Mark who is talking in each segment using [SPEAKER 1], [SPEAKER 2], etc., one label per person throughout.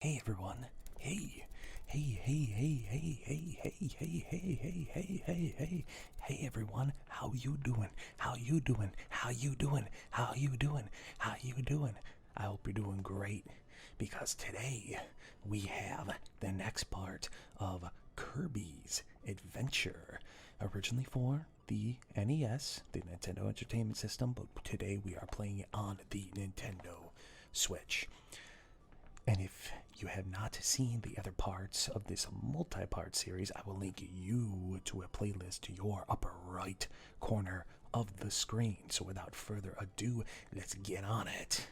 [SPEAKER 1] Hey everyone. Hey. Hey everyone. How you doing? How you doing? How you doing? How you doing? How you doing? I hope you're doing great because today we have the next part of Kirby's Adventure, originally for the NES, the Nintendo Entertainment System, but today we are playing it on the Nintendo Switch. And if you have not seen the other parts of this multi part series, I will link you to a playlist to your upper right corner of the screen. So without further ado, let's get on it.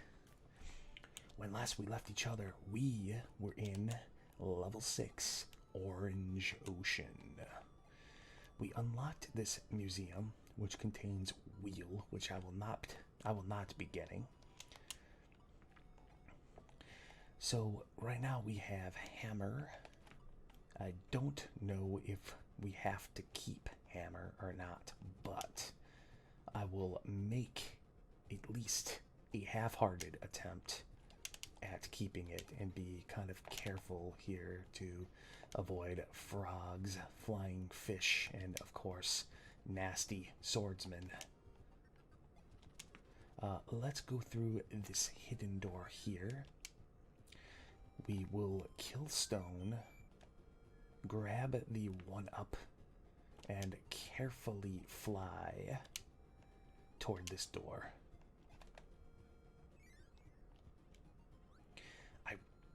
[SPEAKER 1] When last we left each other, we were in level 6, Orange Ocean. We unlocked this museum, which contains wheel, which I will not be getting. So right now we have hammer. I don't know if we have to keep hammer or not, but I will make at least a half-hearted attempt at keeping it and be kind of careful here to avoid frogs, flying fish, and of course nasty swordsmen. Let's go through this hidden door here. We will kill stone, grab the 1-up, and carefully fly toward this door.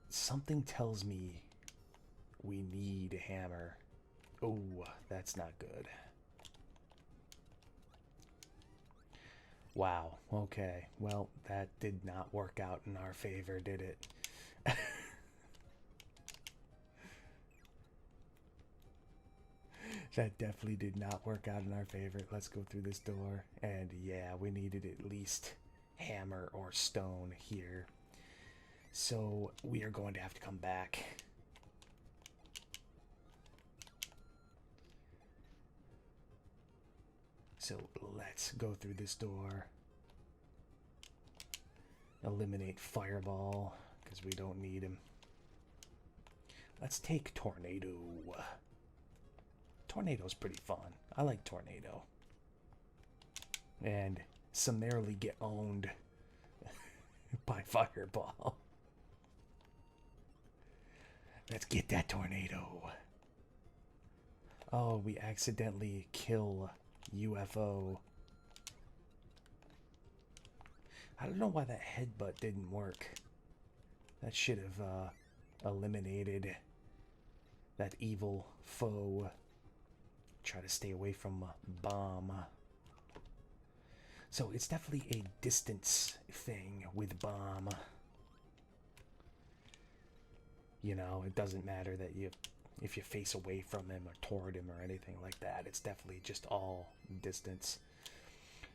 [SPEAKER 1] Something tells me we need a hammer. Oh, that's not good. Wow, okay. Well, that did not work out in our favor, did it? That definitely did not work out in our favor. Let's go through this door. And yeah, we needed at least hammer or stone here. So we are going to have to come back. So let's go through this door. Eliminate fireball, because we don't need him. Let's take tornado. Tornado's pretty fun. I like tornado. And summarily get owned by fireball. Let's get that tornado. Oh, we accidentally kill UFO. I don't know why that headbutt didn't work. That should have eliminated that evil foe. Try to stay away from bomb. So it's definitely a distance thing with bomb. You know, it doesn't matter that if you face away from him or toward him or anything like that. It's definitely just all distance.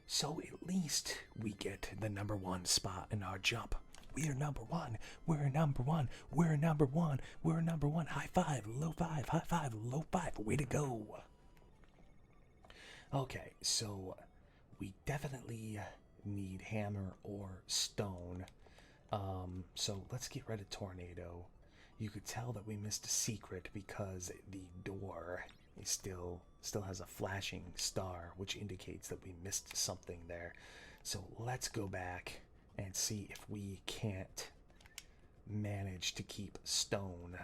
[SPEAKER 1] So at least we get the #1 spot in our jump. We're #1. We're #1. We're #1. We're #1. High five, low five, high five, low five. Way to go. Okay, so we definitely need hammer or stone. So let's get rid of tornado. You could tell that we missed a secret because the door is still has a flashing star, which indicates that we missed something there. So let's go back and see if we can't manage to keep stone,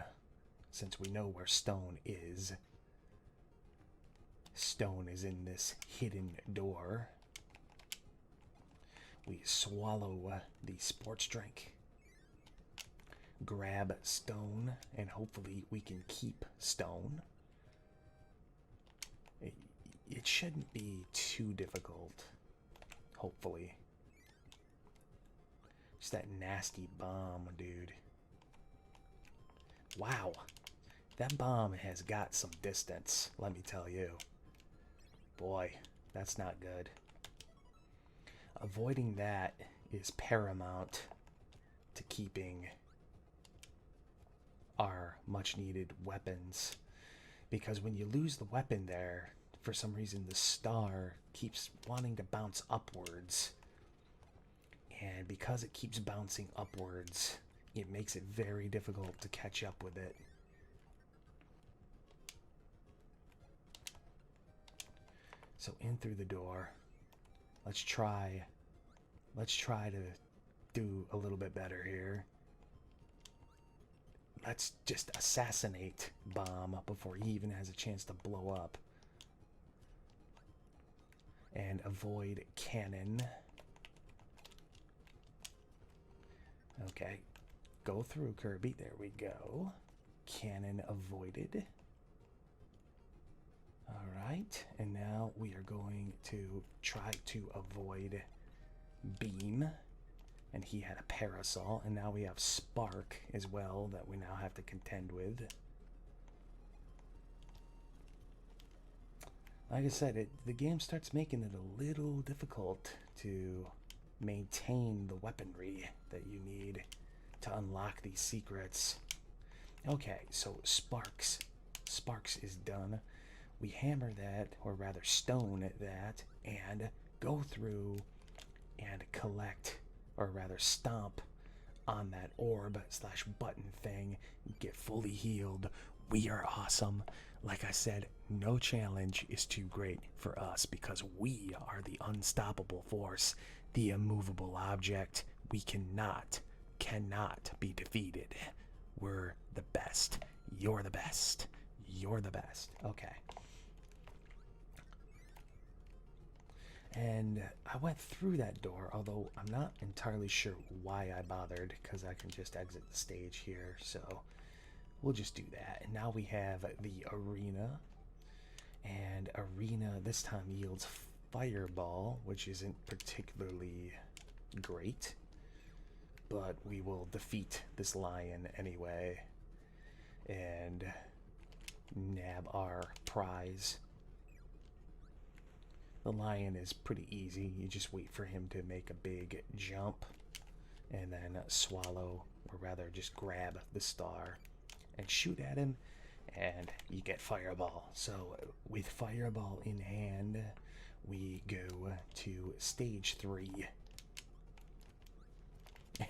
[SPEAKER 1] since we know where stone is. Stone is in this hidden door. We swallow the sports drink, grab stone, and hopefully we can keep stone. It shouldn't be too difficult, hopefully. Just that nasty bomb, dude. Wow, that bomb has got some distance, let me tell you. Boy, that's not good. Avoiding that is paramount to keeping our much needed weapons, because when you lose the weapon there, for some reason the star keeps wanting to bounce upwards, and because it keeps bouncing upwards, it makes it very difficult to catch up with it. So in through the door. Let's try to do a little bit better here. Let's just assassinate Bomb before he even has a chance to blow up. And avoid cannon. Okay. Go through, Kirby. There we go. Cannon avoided. Alright. And now we are going to try to avoid Beam. And he had a Parasol. And now we have Spark as well that we now have to contend with. Like I said, the game starts making it a little difficult to maintain the weaponry that you need to unlock these secrets. Okay, so Sparks is done. We hammer that, or rather stone that, and go through and collect, or rather stomp on that orb slash button thing, get fully healed. We are awesome. Like I said, no challenge is too great for us because we are the unstoppable force, the immovable object. We cannot be defeated. We're the best. You're the best. You're the best. Okay. And I went through that door, although I'm not entirely sure why I bothered, because I can just exit the stage here, so we'll just do that. And now we have the arena, and arena this time yields Fireball, which isn't particularly great, but we will defeat this lion anyway and nab our prize. The lion is pretty easy. You just wait for him to make a big jump and then swallow, or rather just grab the star and shoot at him, and you get Fireball. So with Fireball in hand, we go to stage 3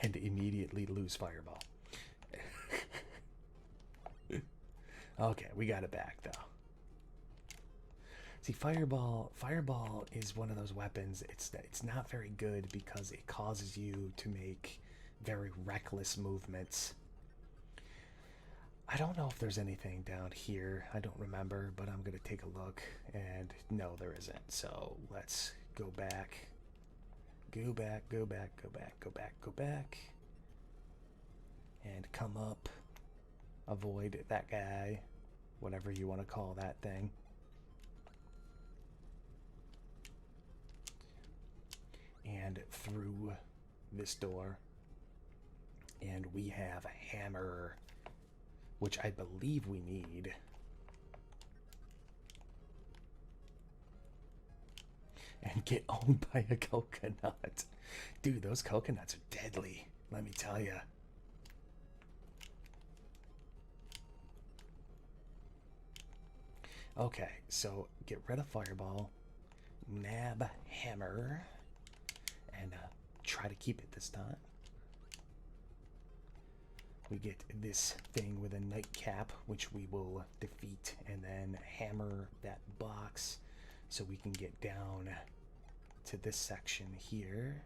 [SPEAKER 1] and immediately lose Fireball. Okay, we got it back though. See, Fireball is one of those weapons. It's not very good because it causes you to make very reckless movements. I don't know if there's anything down here. I don't remember, but I'm gonna take a look, and no, there isn't. So let's go back. Go back, go back, go back, go back, go back. And come up. Avoid that guy. Whatever you want to call that thing. And through this door. And we have a hammer, which I believe we need. And get owned by a coconut. Dude, those coconuts are deadly, let me tell you. Okay, so get rid of Fireball, nab hammer, and try to keep it this time. We get this thing with a nightcap, which we will defeat, and then hammer that box so we can get down to this section here.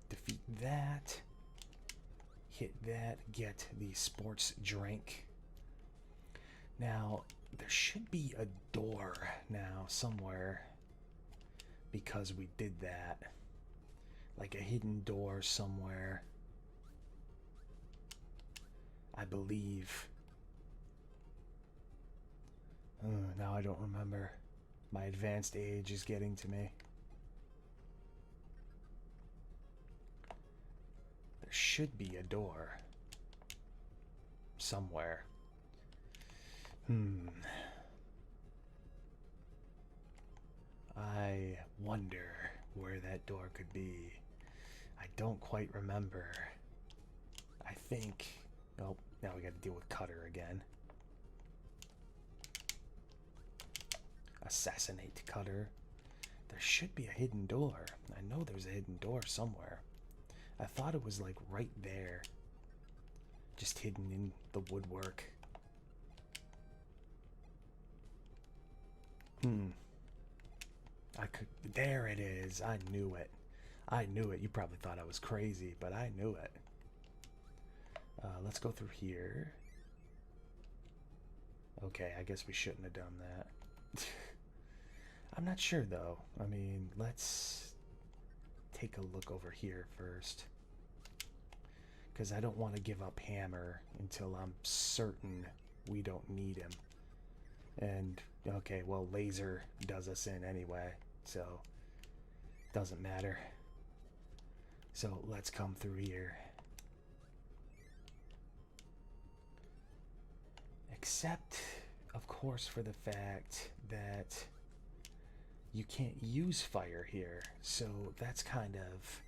[SPEAKER 1] Defeat that, hit that, get the sports drink. Now, there should be a door now somewhere because we did that. Like a hidden door somewhere, I believe. Now I don't remember. My advanced age is getting to me. There should be a door somewhere. I wonder where that door could be. I don't quite remember. I think... Oh, now we gotta deal with Cutter again. Assassinate Cutter. There should be a hidden door. I know there's a hidden door somewhere. I thought it was like right there. Just hidden in the woodwork. There it is. I knew it. I knew it. You probably thought I was crazy, but I knew it. Let's go through here. Okay, I guess we shouldn't have done that. I'm not sure though. I mean, let's take a look over here first. Because I don't want to give up hammer until I'm certain we don't need him. And, okay, well, laser does us in anyway, so doesn't matter. So let's come through here. Except, of course, for the fact that you can't use fire here, so that's kind of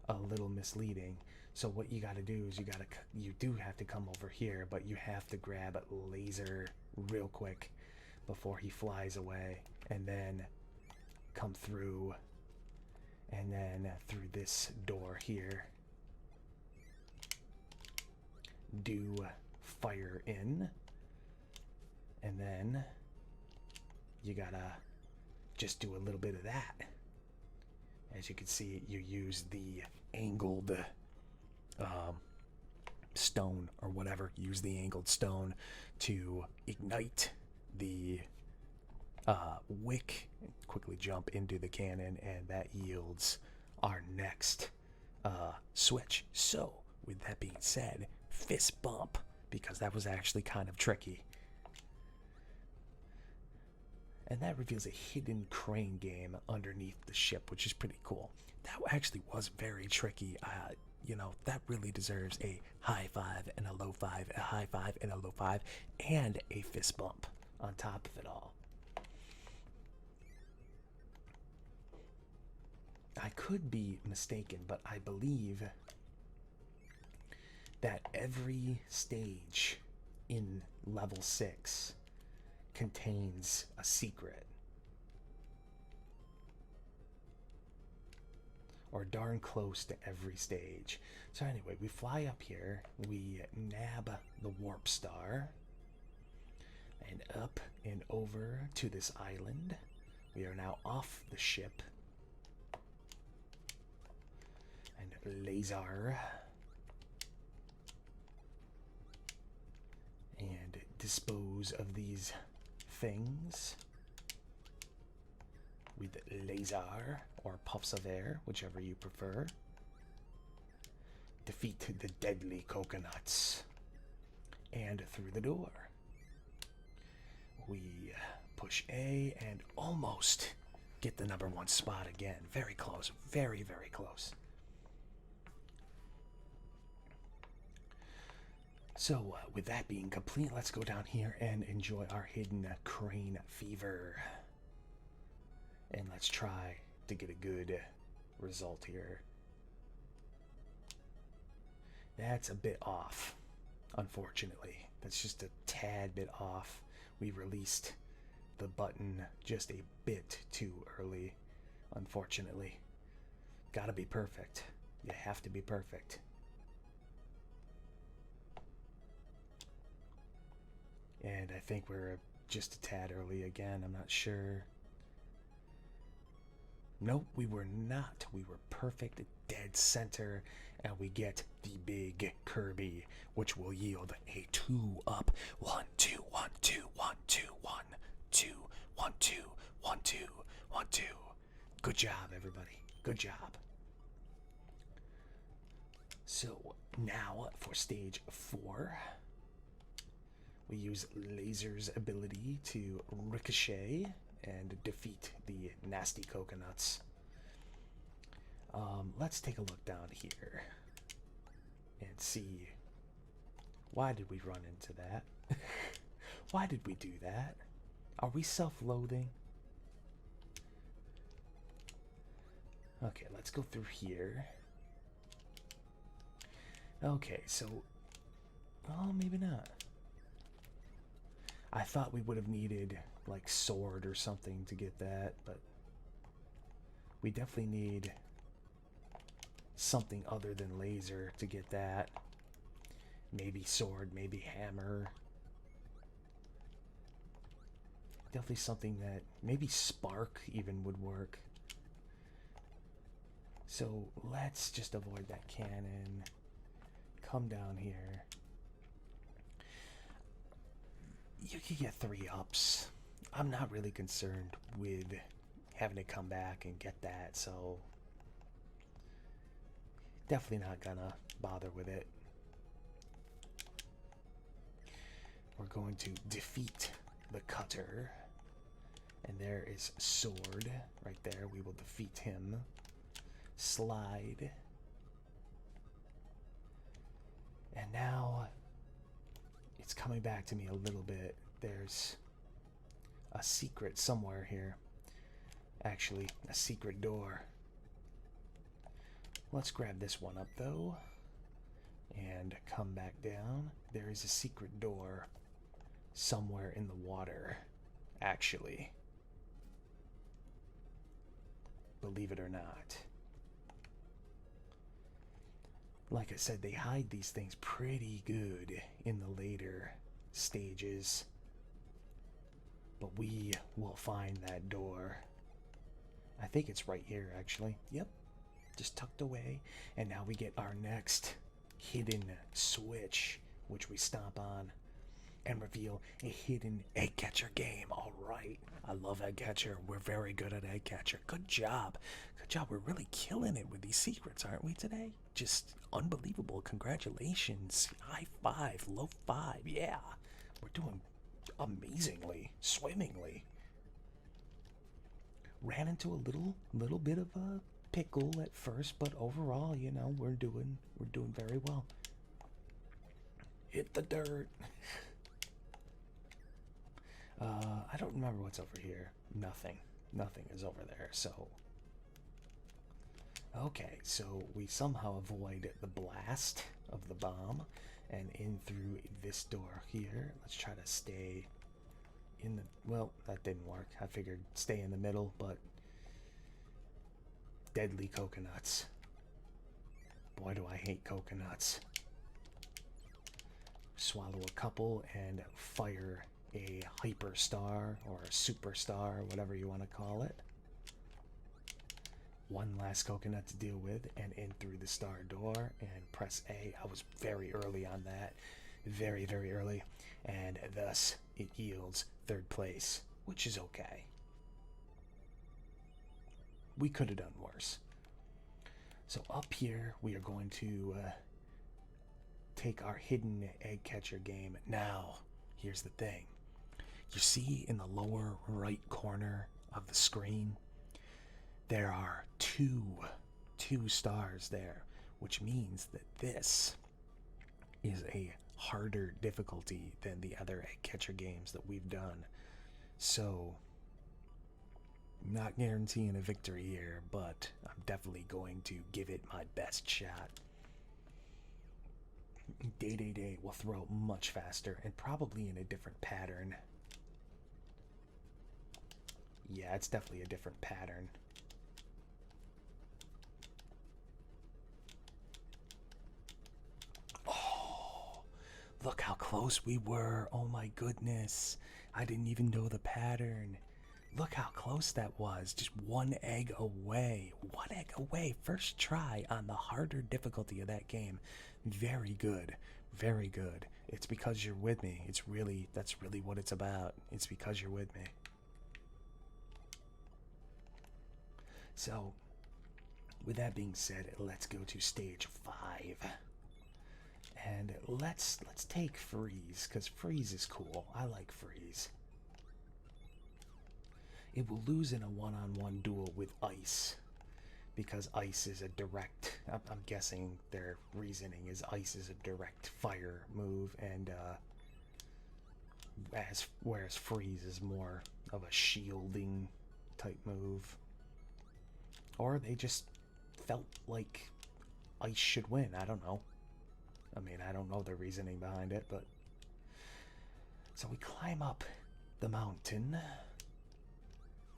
[SPEAKER 1] a little misleading. So what you got to do is you do have to come over here, but you have to grab laser real quick before he flies away, and then come through, and then through this door here, do fire in, and then you gotta just do a little bit of that. As you can see, you use the angled stone or whatever. Use the angled stone to ignite the wick and quickly jump into the cannon, and that yields our next switch. So with that being said, fist bump, because that was actually kind of tricky. And that reveals a hidden crane game underneath the ship, which is pretty cool. That actually was very tricky. You know, that really deserves a high five and a low five, a high five and a low five, and a fist bump on top of it all. I could be mistaken, but I believe that every stage in level 6 contains a secret. Or darn close to every stage. So anyway, we fly up here, we nab the warp star, and up and over to this island. We are now off the ship. And laser. And dispose of these things with laser or puffs of air, whichever you prefer. Defeat the deadly coconuts. And through the door. We push A and almost get the #1 spot again. Very close. Very, very close. So, with that being complete, let's go down here and enjoy our hidden crane fever. And let's try to get a good result here. That's a bit off, unfortunately. That's just a tad bit off. We released the button just a bit too early, unfortunately. Gotta be perfect. You have to be perfect. And I think we're just a tad early again. I'm not sure. Nope, we were not. We were perfect, dead center, and we get the big Kirby, which will yield a 2 up. 1, 2, 1, 2, 1, 2, 1, 2, 1, 2, 1, 2, 1, 2. Good job, everybody. Good job. So now for stage 4. We use Laser's ability to ricochet and defeat the nasty coconuts. Let's take a look down here and see, why did we run into that? Why did we do that? Are we self-loathing? Okay, let's go through here. Okay, so, oh, maybe not. I thought we would have needed like sword or something to get that, but we definitely need something other than laser to get that. Maybe sword, maybe hammer. Definitely something that maybe spark even would work. So let's just avoid that cannon. Come down here. You could get 3-ups. I'm not really concerned with having to come back and get that, so definitely not gonna bother with it. We're going to defeat the cutter. And there is sword right there. We will defeat him. Slide. And now it's coming back to me a little bit. There's a secret somewhere here. Actually, a secret door. Let's grab this one up though. And come back down. There is a secret door somewhere in the water, actually. Believe it or not. Like I said, they hide these things pretty good in the later stages. But we will find that door. I think it's right here, actually. Yep. Just tucked away. And now we get our next hidden switch, which we stomp on and reveal a hidden egg catcher game. All right. I love egg catcher. We're very good at egg catcher. Good job. Good job. We're really killing it with these secrets, aren't we, today? Just unbelievable. Congratulations. High five. Low five. Yeah. We're doing amazingly. Swimmingly. Ran into a little bit of a pickle at first, but overall, you know, we're doing very well. Hit the dirt. I don't remember what's over here. Nothing. Nothing is over there, so... Okay, so we somehow avoid the blast of the bomb and in through this door here. Let's try to stay in the... Well, that didn't work. I figured stay in the middle, but... Deadly coconuts. Boy, do I hate coconuts. Swallow a couple and fire a hyper star or a superstar, whatever you want to call it. One last coconut to deal with, and in through the star door, and press A. I was very early on that. Very, very early. And thus, it yields third place, which is okay. We could have done worse. So up here, we are going to take our hidden egg catcher game. Now, here's the thing. You see in the lower right corner of the screen, there are two stars there, which means that this is a harder difficulty than the other egg catcher games that we've done. So, I'm not guaranteeing a victory here, but I'm definitely going to give it my best shot. Day will throw much faster and probably in a different pattern. Yeah, it's definitely a different pattern. Oh, look how close we were. Oh my goodness. I didn't even know the pattern. Look how close that was. Just one egg away. One egg away. First try on the harder difficulty of that game. Very good. Very good. It's because you're with me. That's really what it's about. It's because you're with me. So, with that being said, let's go to stage 5. And let's take freeze, because freeze is cool. I like freeze. It will lose in a one-on-one duel with ice, because ice is a direct... I'm guessing their reasoning is ice is a direct fire move, and whereas freeze is more of a shielding type move. Or they just felt like ice should win. I don't know. I mean, I don't know the reasoning behind it, but... So we climb up the mountain.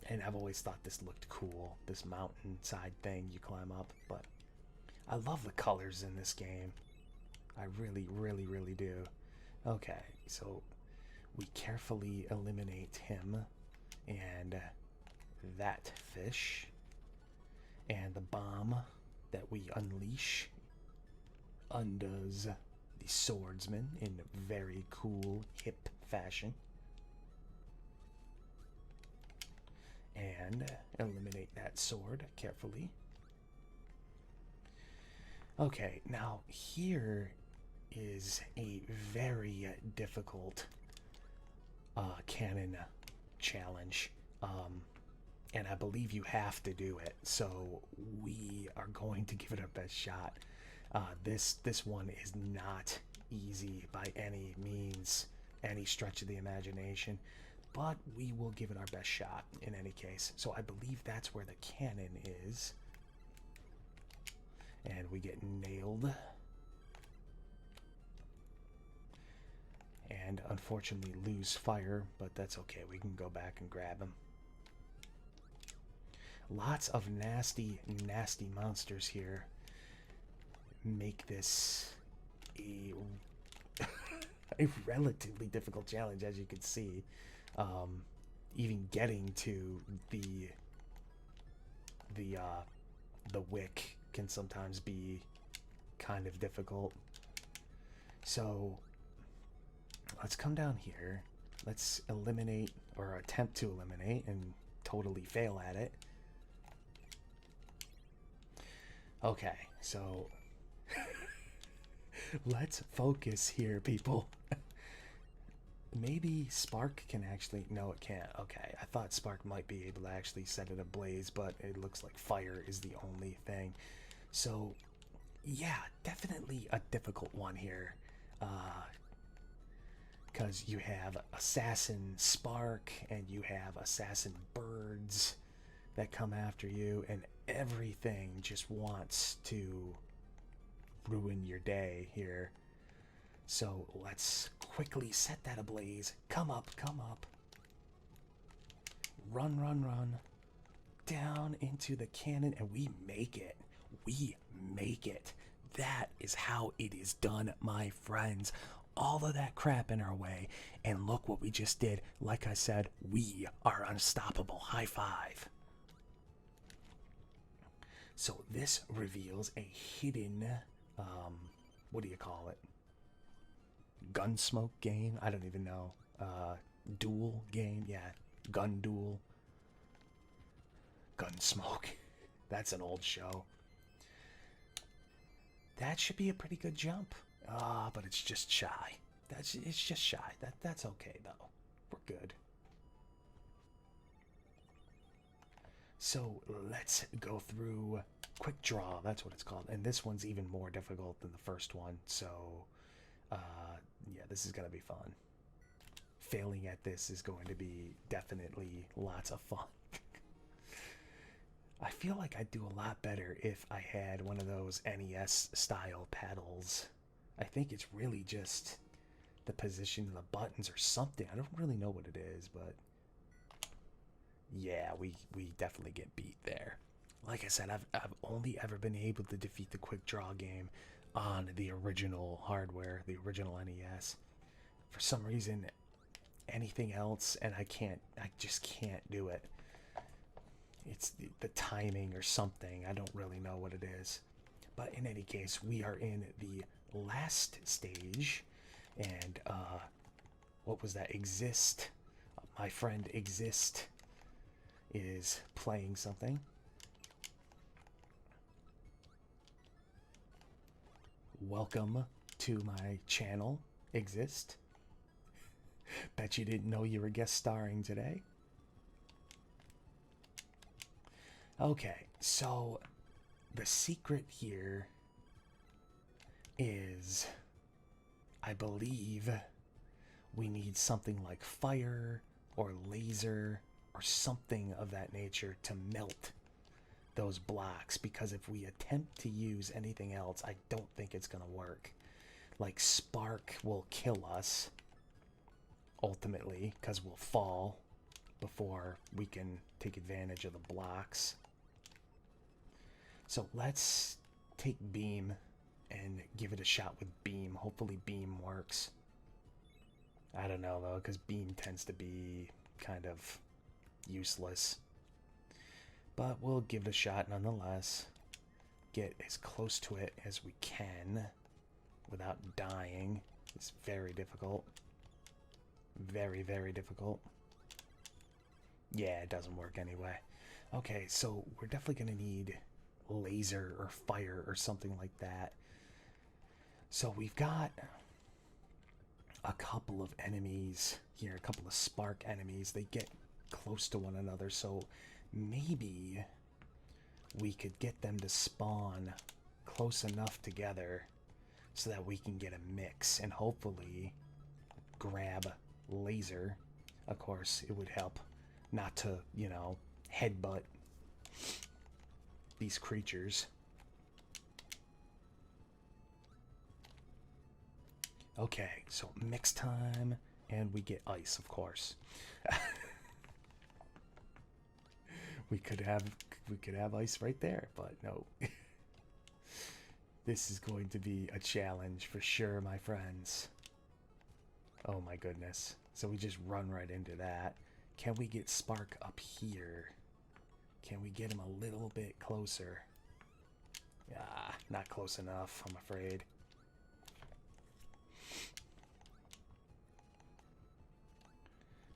[SPEAKER 1] And I've always thought this looked cool, this mountainside thing you climb up, but I love the colors in this game. I really, really, really do. Okay, so we carefully eliminate him and that fish. And the bomb that we unleash undoes the swordsman in very cool, hip fashion. And eliminate that sword carefully. Okay, now here is a very difficult cannon challenge. And I believe you have to do it, so we are going to give it our best shot. This one is not easy by any means, any stretch of the imagination, but we will give it our best shot in any case. So I believe that's where the cannon is. And we get nailed. And unfortunately lose fire, but that's okay. We can go back and grab him. Lots of nasty, nasty monsters here. Make this a, a relatively difficult challenge, as you can see. Even getting to the wick can sometimes be kind of difficult. So let's come down here. Let's eliminate, or attempt to eliminate, and totally fail at it. Okay, so let's focus here, people. Maybe Spark can actually... No, it can't. Okay, I thought Spark might be able to actually set it ablaze, but it looks like fire is the only thing. So, yeah, definitely a difficult one here. Because you have Assassin Spark, and you have Assassin Birds that come after you, and everything just wants to ruin your day here. So let's quickly set that ablaze. Come up, come up. Run, run, run. Down into the cannon, and we make it. We make it. That is how it is done, my friends. All of that crap in our way, and look what we just did. Like I said, we are unstoppable. High five. So this reveals a hidden, what do you call it? Gunsmoke game? I don't even know. Duel game? Yeah, gun duel. Gunsmoke. That's an old show. That should be a pretty good jump. But it's just shy. It's just shy. That's okay though. We're good. So let's go through quick draw. That's what it's called. And this one's even more difficult than the first one. So, yeah, this is going to be fun. Failing at this is going to be definitely lots of fun. I feel like I'd do a lot better if I had one of those NES style paddles. I think it's really just the position of the buttons or something. I don't really know what it is, but yeah, we definitely get beat there. Like I said, I've only ever been able to defeat the quick draw game on the original hardware, the original NES. For some reason, anything else, and I just can't do it. It's the timing or something. I don't really know what it is. But in any case, we are in the last stage, and what was that? Exist. My friend Exist is playing something. Welcome to my channel, Exist. Bet you didn't know you were guest starring today. Okay, so the secret here is, I believe, we need something like fire or laser or something of that nature to melt those blocks, because if we attempt to use anything else, I don't think it's gonna work. Like spark will kill us ultimately, because we'll fall before we can take advantage of the blocks. So let's take beam and give it a shot with beam. Hopefully beam works. I don't know though, because beam tends to be kind of useless. But we'll give it a shot nonetheless. Get as close to it as we can without dying. It's very difficult. Very, very difficult. Yeah, it doesn't work anyway. Okay, so we're definitely going to need laser or fire or something like that. So we've got a couple of enemies here, a couple of spark enemies. They get close to one another, so maybe we could get them to spawn close enough together so that we can get a mix and hopefully grab laser. Of course, it would help not to, you know, headbutt these creatures. Okay, so mix time, and we get ice, of course. we could have ice right there, but no. This is going to be a challenge for sure, my friends. Oh my goodness. So we just run right into that. Can we get Spark up here? Can we get him a little bit closer? Ah, not close enough, I'm afraid.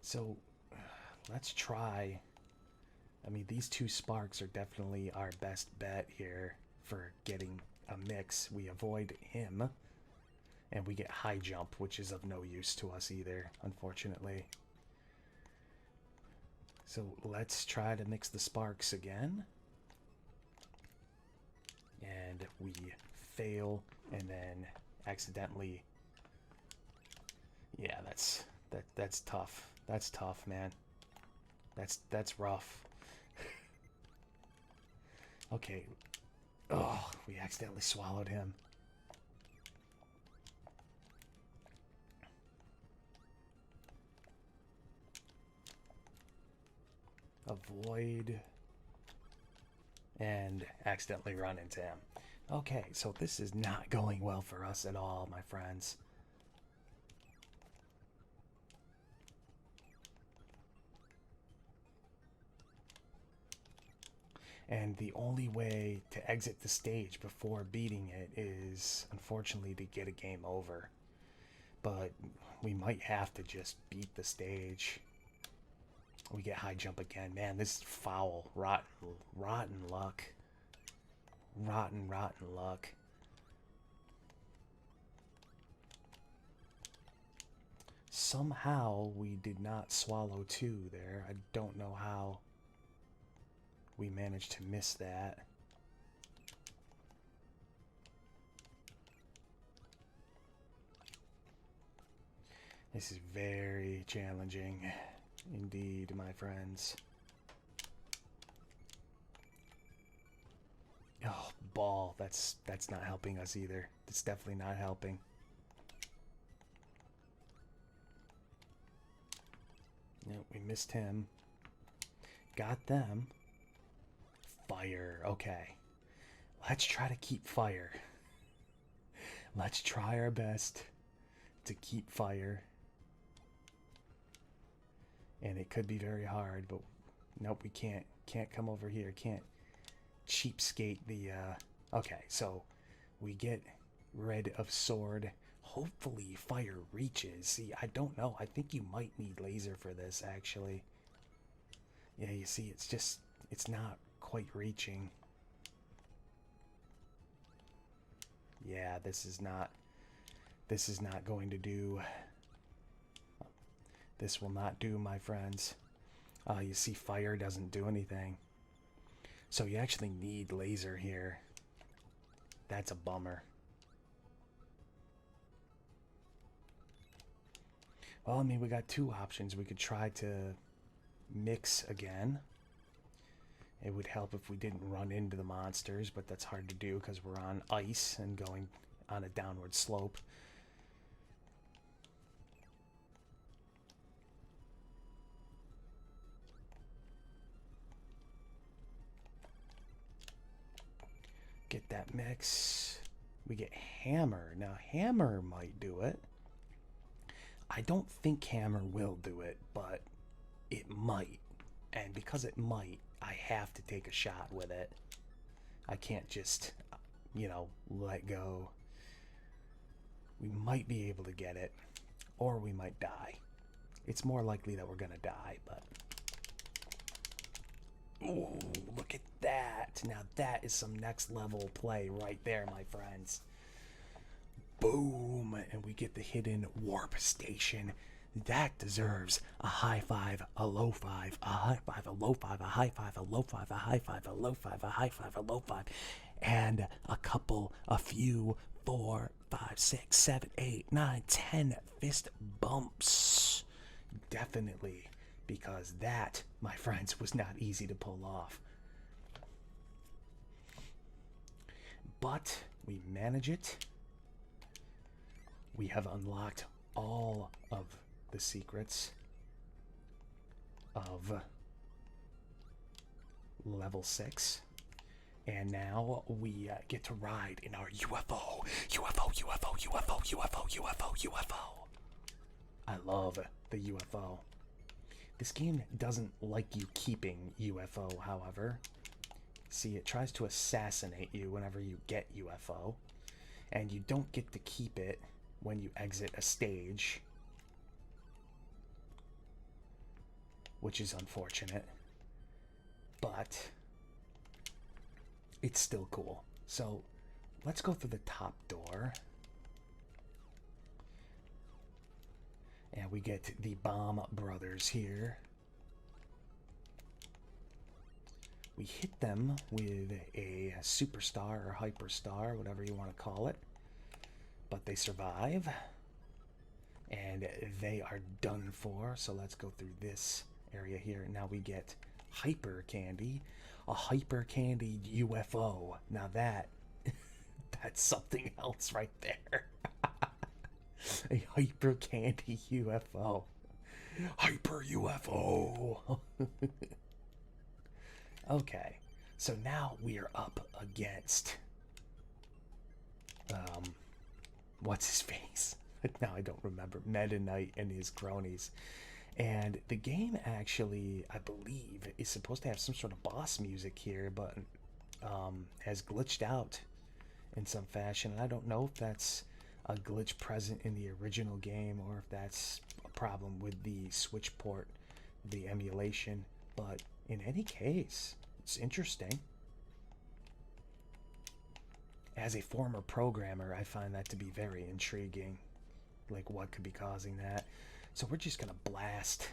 [SPEAKER 1] So, let's try. I mean, these two Sparks are definitely our best bet here for getting a mix. We avoid him, and we get high jump, which is of no use to us either, unfortunately. So let's try to mix the Sparks again. And we fail, and then accidentally... Yeah, that's tough. That's tough, man. That's rough. Okay. Oh, we accidentally swallowed him. Avoid. And accidentally run into him. Okay, so this is not going well for us at all, my friends. And the only way to exit the stage before beating it is, unfortunately, to get a game over. But we might have to just beat the stage. We get high jump again. Man, this is foul. Rotten luck. Rotten luck. Somehow we did not swallow two there. I don't know how we managed to miss that. This is very challenging indeed, my friends. Oh, ball. That's not helping us either. It's definitely not helping. Nope, we missed him. Got them. Fire. Okay. Let's try to keep fire. Let's try our best to keep fire. And it could be very hard, but nope, we can't come over here. Can't cheapskate the okay, so we get rid of sword. Hopefully fire reaches. See, I don't know. I think you might need laser for this, actually. Yeah, you see, it's not quite reaching. Yeah, this is not going to do. This will not do, my friends. You see, fire doesn't do anything. So you actually need laser here. That's a bummer. Well, I mean, we got two options. We could try to mix again. It would help if we didn't run into the monsters, but that's hard to do because we're on ice and going on a downward slope. get that mix. We get hammer. Now, hammer might do it. I don't think hammer will do it, but it might. And because it might, I have to take a shot with it. I can't just, you know, let go. We might be able to get it, or we might die. It's more likely that we're gonna die, but... Ooh, look at that. Now that is some next level play right there, my friends. Boom, and we get the hidden warp station. That deserves a high five, a low five, a high five, a low five, a high five, a low five, a high five, a low five, a high five, a low five, and a few, 4, 5, 6, 7, 8, 9, 10 fist bumps. Definitely, because that, my friends, was not easy to pull off. But we manage it. We have unlocked all of the secrets of level 6. And now we get to ride in our UFO. I love the UFO. This game doesn't like you keeping UFO, however. See, it tries to assassinate you whenever you get UFO. And you don't get to keep it when you exit a stage, which is unfortunate, but it's still cool. So let's go through the top door, and we get the Bomb Brothers here. We hit them with a superstar or hyperstar, whatever you want to call it. But they survive, and they are done for. So let's go through this area here. Now we get hyper candy, a hyper candied UFO. Now that's something else right there. A hyper candy UFO. Hyper UFO. Okay, so now we are up against what's his face? Now I don't remember. Meta Knight and his cronies. And the game actually, I believe, is supposed to have some sort of boss music here, but has glitched out in some fashion. And I don't know if that's a glitch present in the original game or if that's a problem with the Switch port, the emulation. But in any case, it's interesting. As a former programmer, I find that to be very intriguing. Like, what could be causing that? So we're just gonna blast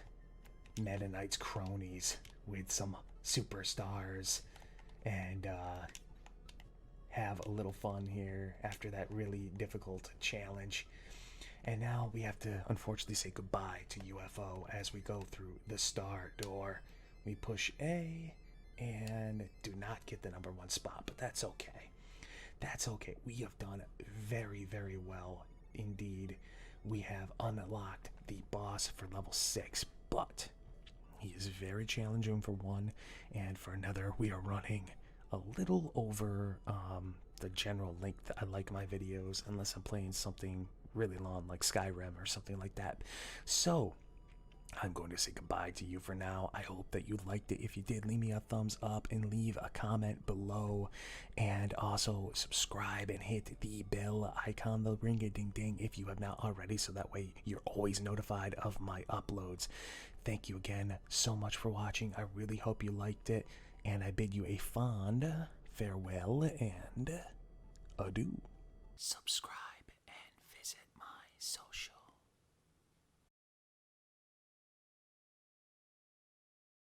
[SPEAKER 1] Meta Knight's cronies with some superstars and have a little fun here after that really difficult challenge. And now we have to unfortunately say goodbye to UFO as we go through the star door. We push A and do not get the #1 spot, but that's okay. That's okay. We have done very, very well indeed. We have unlocked the boss for level 6, but he is very challenging for one, and for another, we are running a little over the general length I like my videos, unless I'm playing something really long like Skyrim or something like that. So I'm going to say goodbye to you for now. I hope that you liked it. If you did, leave me a thumbs up and leave a comment below, and also subscribe and hit the bell icon, the ring-a-ding-ding, if you have not already, so that way you're always notified of my uploads. Thank you again so much for watching. I really hope you liked it, and I bid you a fond farewell and adieu. Subscribe.